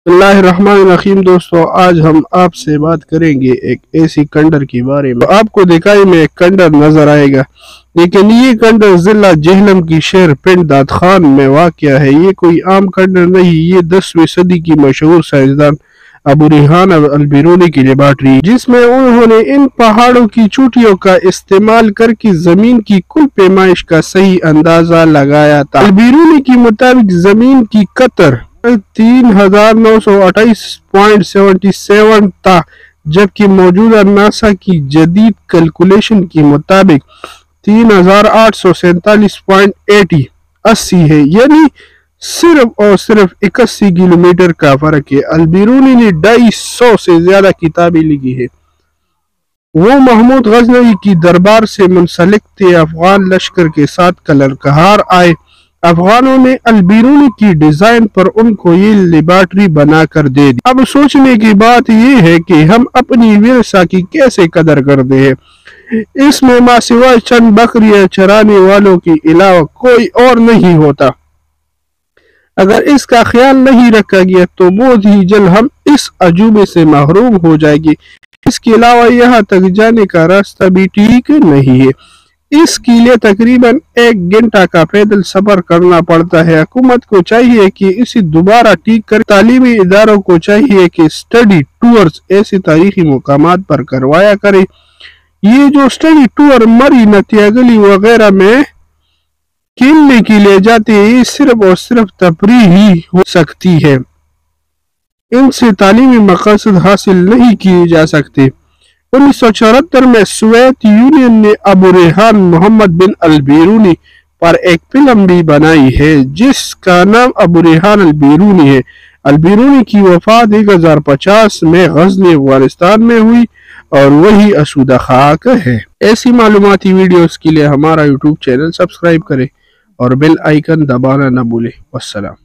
बिस्मिल्लाहिर्रहमानिर्रहीम। दोस्तों, आज हम आपसे बात करेंगे एक ऐसी खंडर के बारे में। आपको दिखाई में एक खंडर नजर आएगा, लेकिन ये खंडर जिला जेहलम की शहर पिंड दाद खान में वाक़या है। ये कोई आम खंडर नहीं, ये 10वीं सदी की मशहूर साइंसदान अबू रेहान अल-बिरूनी की लेबॉर्ट्री, जिसमें उन्होंने इन पहाड़ों की चोटियों का इस्तेमाल करके जमीन की कुल पैमाइश का सही अंदाजा लगाया था। अल-बिरूनी के मुताबिक जमीन की कतर 3928.77 था, जबकि मौजूदा नासा की जदीद कैलकुलेशन के मुताबिक 3847.80 है, यानी सिर्फ और सिर्फ 81 किलोमीटर का फर्क है। अल-बिरूनी ने 250 से ज्यादा किताबें लिखी है। वो महमूद गजनवी की दरबार से मुंसलिक थे। अफगान लश्कर के साथ कलरकहार आए। अफगानों ने अल-बिरूनी की डिजाइन पर उनको ये लेबॉर्ट्री बनाकर दे दी। अब सोचने की बात ये है कि हम अपनी विरसा की कैसे कदर करते हैं। इसमें मासिवा चंद बकरियां चराने वालों के अलावा कोई और नहीं होता। अगर इसका ख्याल नहीं रखा गया तो बहुत ही जल्द हम इस अजूबे से महरूम हो जाएंगे। इसके अलावा यहाँ तक जाने का रास्ता भी ठीक नहीं है। इसके लिए तकरीबन 1 घंटा का पैदल सफर करना पड़ता है। हुकूमत को चाहिए कि इसे दोबारा ठीक करे। तालीमी इदारों को चाहिए कि स्टडी टूर्स ऐसे तारीखी मुकामात पर करवाया करे। ये जो स्टडी टूर मरी नतियागली वगैरह में खेलने के लिए जाते हैं, ये सिर्फ और सिर्फ तफरीह ही हो सकती है। इनसे तालीमी मकसद हासिल नहीं किए जा सकते। 1974 में सोवियत यूनियन ने अबू रेहान मोहम्मद बिन अल-बिरूनी पर एक फिल्म भी बनाई है, जिसका नाम अबू रेहान अल-बिरूनी है। अल-बिरूनी की वफात 1050 में गज़नी अफगानिस्तान में हुई और वही असूदा खाक है। ऐसी मालूमाती वीडियोस के लिए हमारा यूट्यूब चैनल सब्सक्राइब करें और बेल आइकन दबाना न भूलें। वस्सलाम।